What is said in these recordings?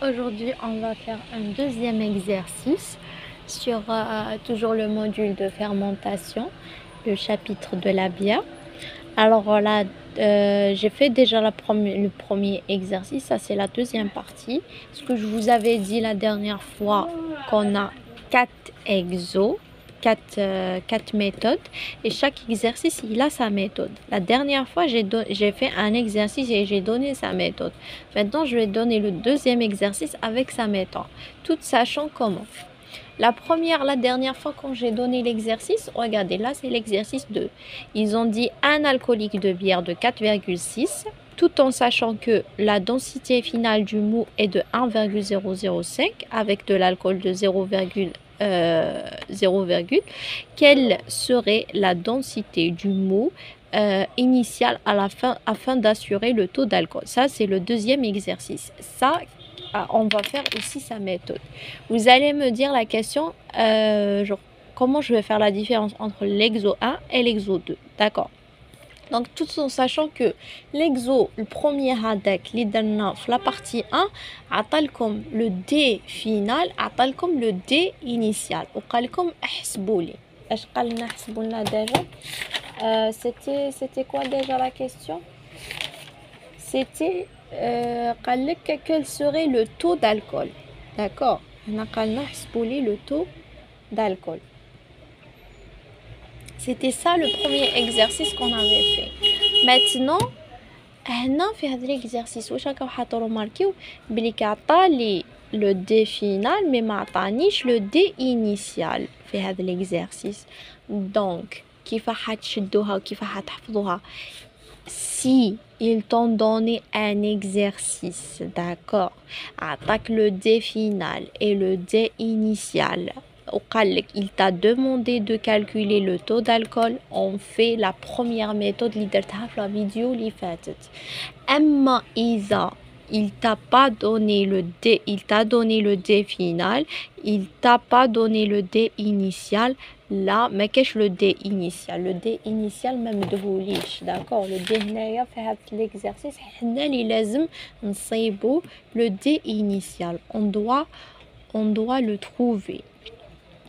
Aujourd'hui, on va faire un deuxième exercice sur toujours le module de fermentation, le chapitre de la bière. Alors là, j'ai fait déjà le premier exercice, ça c'est la deuxième partie. Ce que je vous avais dit la dernière fois, qu'on a 4 exos, 4 méthodes, et chaque exercice, il a sa méthode. La dernière fois, j'ai fait un exercice et j'ai donné sa méthode. Maintenant, je vais donner le deuxième exercice avec sa méthode, tout sachant comment. La dernière fois quand j'ai donné l'exercice, regardez, là c'est l'exercice 2. Ils ont dit un alcoolique de bière de 4,6, tout en sachant que la densité finale du mou est de 1,005 avec de l'alcool de 0, quelle serait la densité du mou initiale à la fin afin d'assurer le taux d'alcool. Ça, c'est le deuxième exercice. Ça, on va faire aussi sa méthode. Vous allez me dire la question, genre, comment je vais faire la différence entre l'exo 1 et l'exo 2. D'accord. Donc, tout en sachant que l'exo, le premier hadek, la partie 1, comme le D final, comme le D initial. Ou comme ahsbouli. C'était quoi déjà la question? C'était quel serait le taux d'alcool. D'accord. On a le taux d'alcool. C'était ça le premier exercice qu'on avait fait. Maintenant, on a fait l'exercice où chacun a remarqué le D final, mais m'attanish le D initial fait l'exercice. Donc, كيف حتشدوها وكيف حتحفظوها. Si ils t'ont donné un exercice, d'accord, attaque le D final et le D initial. Il t'a demandé de calculer le taux d'alcool. On fait la première méthode اللي درتها في la vidéo اللي فاتت. أما إذا il t'a pas donné le D, il t'a donné le D final, il t'a pas donné le D initial. Là, mais qu'est-ce le D initial? Le D initial même de vous d'accord? Le D هنايا في هذا l'exercice حنا اللي لازم نصيبو le D initial. On doit le trouver.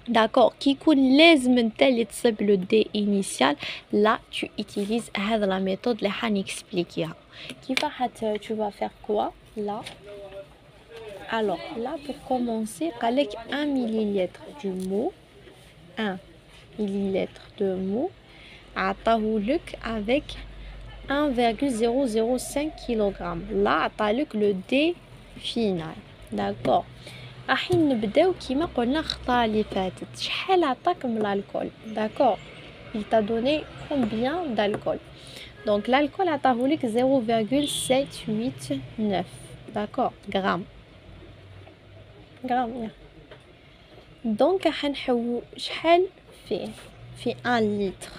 D'accord, qui يكون لازم انت اللي تصيب le D initial. Là, tu utilises la méthode اللي حنexpliquer. Tu vas faire quoi là? Alors là, pour commencer, avec 1 millilitre du mou, 1 millilitre de mou, avec 1,005 kg. Là, le D final. D'accord. راحين نبداو كيما قلنا الخطره اللي فاتت. شحال عطاك من الكول؟ داكور. il t'a donné combien d'alcool? Donc l'alcool عطاهولك 0,789 d'accord grammes. Donc حنحو شحال في 1 litre.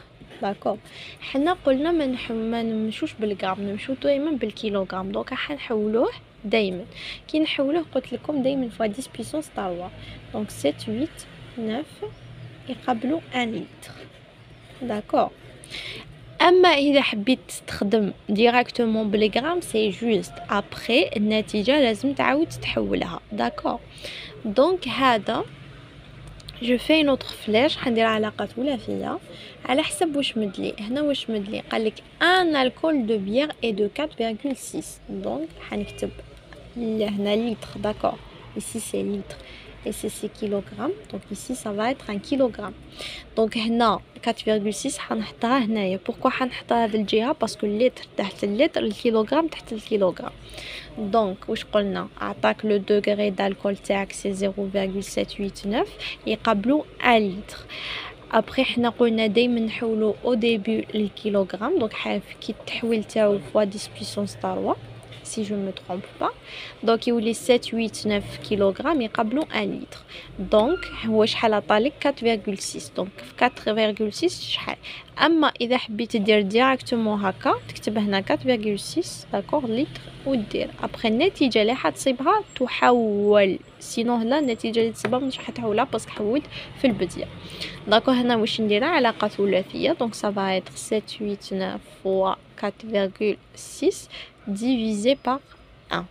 داكور. حنا قلنا ما نمشوش بالغرام، نمشو دائما بالكيلوغرام. دونك حنحولوه دايما كي نحولوه قلت لكم دايما فوا 10 puissance 3. دونك 7 8 9 يقابلوا 1 litre. داكور. اما اذا حبيت تستخدم ديريكتومون بالغرام سي جوست ابري النتيجه لازم تعاود تحولها. داكور. دونك هذا جو في نوتر فلاش حندير علاقه ثلاثيه على حسب واش مدلي. هنا واش مدلي قالك ان الكول دو بيير اي دو 4,6. دونك حنكتب هنا لتر. داكور. ici c'est litre et c'est kilogrammes. Donc ici ça va être 1 kilogramme. Donc هنا 4,6 حنحطها هنايا. pourquoi حنحطها هذه الجهه؟ باسكو اللتر تحت اللتر، الكيلوغرام تحت الكيلوغرام. دونك واش قلنا؟ عطاك لو دوغري دالكول تاعك سي 0,789 يقابلو 1 لتر. ابري حنا قلنا دائما نحولو او ديبي الكيلوغرام. دونك كي التحويل تاعو فوا 10 puissance 3 si je ne me trompe pas. Donc il y a 7 8 9 kg يقابلوا 1 litre. Donc هو شحال عطالك 4,6. donc 4,6 شحال. اما اذا حبيت دير ديريكتومون هكا تكتب هنا 4,6 داكور لتر ودير ابري النتيجه اللي حتصيبها تحول. سينو هنا النتيجه اللي تصيبها مش حتحولها باسكو حولت في البدايه. داكور. هنا واش نديرها علاقه ثلاثيه. donc ça va être 7 8 9 fois 4,6 divisé par 1.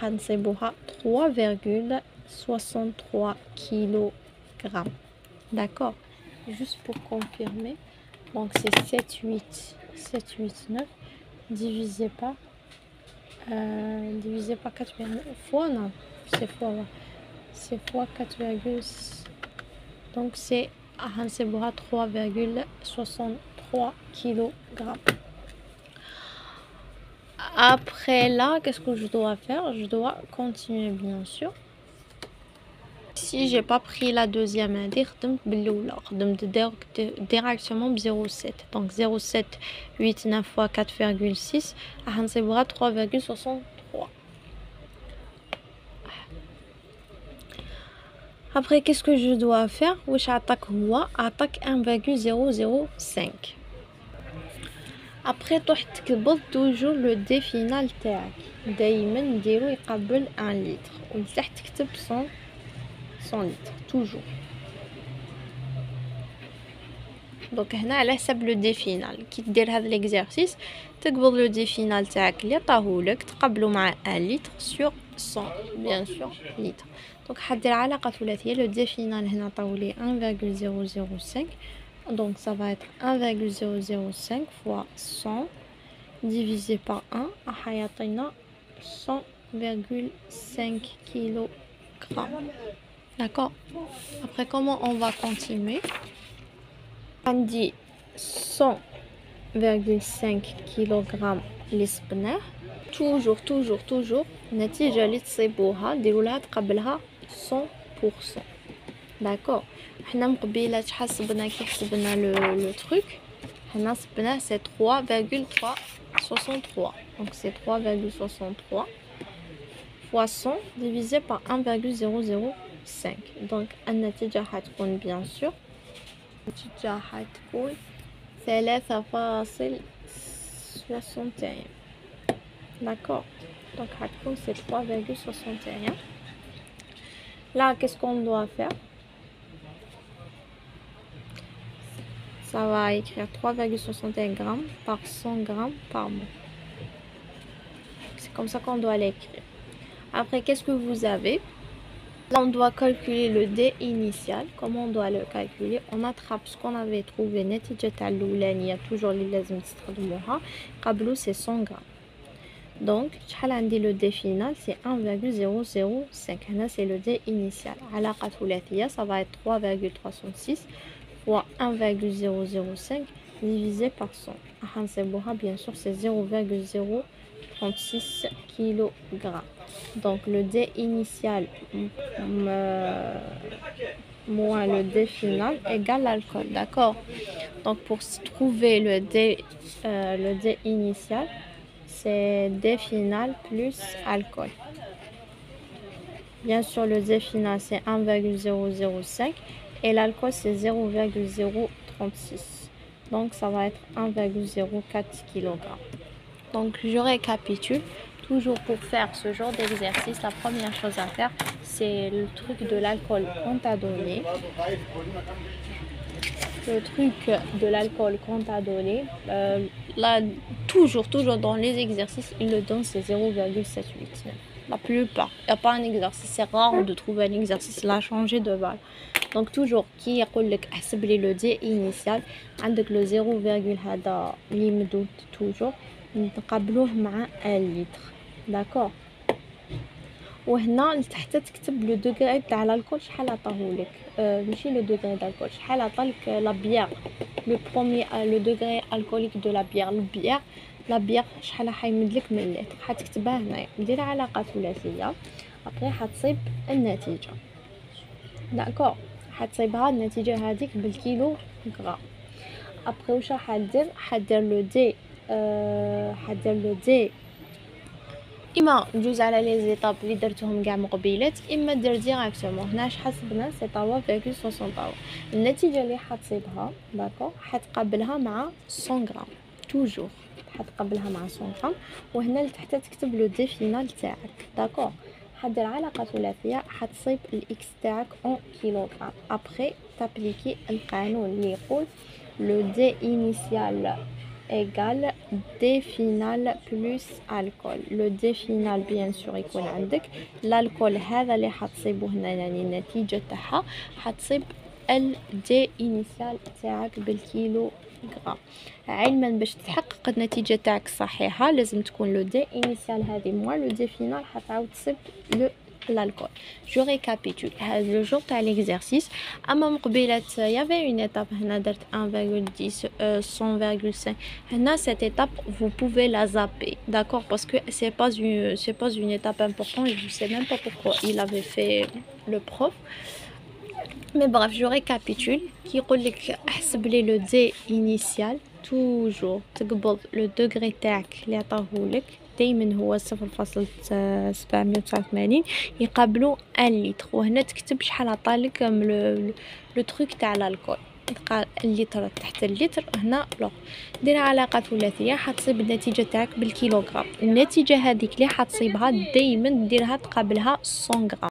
حنصيبوها 3,63 kg. D'accord, juste pour confirmer. Donc c'est 7,8 divisé par 4, fois, non, c'est fois, c'est fois 4,6. Donc c'est 3,63 kg. Après là, qu'est-ce que je dois faire? Je dois continuer bien sûr. Si j'ai pas pris la deuxième indice, directement 0,7. Donc 0,789 fois 4,6, on va 3,63. Après, qu'est-ce que je dois faire? Attaque 1,005. Après, tu toujours le dé final تاعك. دايما نديرو يقابل 1 litre. وتحت تكتب 100 litres toujours. Donc هنا على حسب لو دي فينال كي دير هذا ليكزارسيس تقبض لو دي فينال تاعك اللي عطاهولك تقبلو مع 1 litre sur 100 bien sûr litre. Donc حدير علاقة ثلاثية لو دي فينال هنا عطاولي 1,005. Donc ça va être 1,005 fois 100 divisé par 1 راح يعطينا 100,5 kg. D'accord. Après, comment on va continuer? On dit 100,5 kg للسبنة. toujours النتيجة اللي تصيبوها ديرولها تقبلها 100%. داكور. حنا مقبيلة حسبنا كي حسبنا لو تروك حنا صبناه سي 3,363. donc c'est 3,63 fois 100 divisé par 1,005. donc النتيجة حتكون bien sûr النتيجة حتكون 3,61. d'accord. donc حتكون c'est 3,61. là qu'est-ce qu'on doit faire? Ça va écrire 3,61 grammes par 100 grammes par mot. C'est comme ça qu'on doit l'écrire. Après, qu'est-ce que vous avez? Là, on doit calculer le dé initial. Comment on doit le calculer? On attrape ce qu'on avait trouvé. نتيجة تاع الأولانية toujours اللي لازم تستخدموها قبلو c'est 100 grammes. Donc, شحال عندي le dé final c'est 1,005. هنا c'est le dé initial. علاقة ثلاثية ça va être 3,306 fois 1,005 divisé par 100. Bien sûr, c'est 0,036 kg. Donc, le dé initial moins le dé final égale l'alcool. D'accord. Donc, pour trouver le dé initial, c'est dé final plus alcool. Bien sûr, le dé final, c'est 1,005. Et l'alcool c'est 0,036. donc ça va être 1,04 kg. donc je récapitule. toujours pour faire ce genre d'exercice, la première chose à faire c'est le truc de l'alcool qu'on t'a donné. Là toujours dans les exercices il le donne c'est 0,789. la plupart. Il n'y a pas un exercice, c'est rare de trouver un exercice là changé de balle. donc toujours qui يقول لك احسب لي لو دي initial عندك لو 0, هذا اللي مدود toujours نقابلوه مع 1 litre. داكور. وهنا لتحت تكتب لو دوغري تاع الكول شحال عطاهولك. ماشي لو دوغري تاع الكول شحال عطالك لا بيير لو بروميي لو دوغري الكوليك دو لا بيير. لا بيير شحال حيمدلك من لتر حتكتبها هنايا دير علاقه ثلاثيه. ابري حتصيب النتيجه. داكور. حتصيبها النتيجه هذيك بالكيلو غرام. ابري واش راح حدير لو دي اما ندوز على لي زيتاب اللي درتهم كاع مقبيلات اما دير ديراكتومون. هنا اش حسبنا سي 3.63. النتيجه اللي حتصيبها داكور حتقابلها مع 100 غرام توجور حتقابلها مع 100 غرام. وهنا لتحت تكتب لو دي فينال تاعك. داكور. حدير علاقه ثلاثيه حتصيب الاكس تاعك اون كيلوغرام. ابري تابليكي القانون اللي يقول لو دي انيسيال égale D final plus alcool. Le D final bien sûr يكون عندك الالكول هذا اللي حتصيبه هنا، يعني النتيجة تاعها حتصيب ال D initial تاعك بالكيلو غرام. علما باش تحقق النتيجة تاعك صحيحة لازم تكون لو دي انيسيال هذه موال لو دي فينال حتعاود تصيب l'alcool. Je récapitule. Le jour تاع l'exercice اما مقبلة il y avait une étape هنا درت 1,10 100,5 هنا cette étape vous pouvez la zapper, d'accord, parce que c'est pas une étape importante. Je sais même pas pourquoi il avait fait le prof. Mais bref, je récapitule. Qui يقول لك احسب لي لو دي initial toujours تقبض لو دوغري تاعك اللي عطاهولك دايما هو 0.789 يقابلو 1 لتر، وهنا تكتب شحال عطالك لو تروك تاع الالكول، تلقى اللتر تحت اللتر هنا لو دير علاقه ثلاثيه حتصيب النتيجه تاعك بالكيلوغرام. النتيجه هذيك اللي حتصيبها دايما ديرها تقابلها 100 غرام.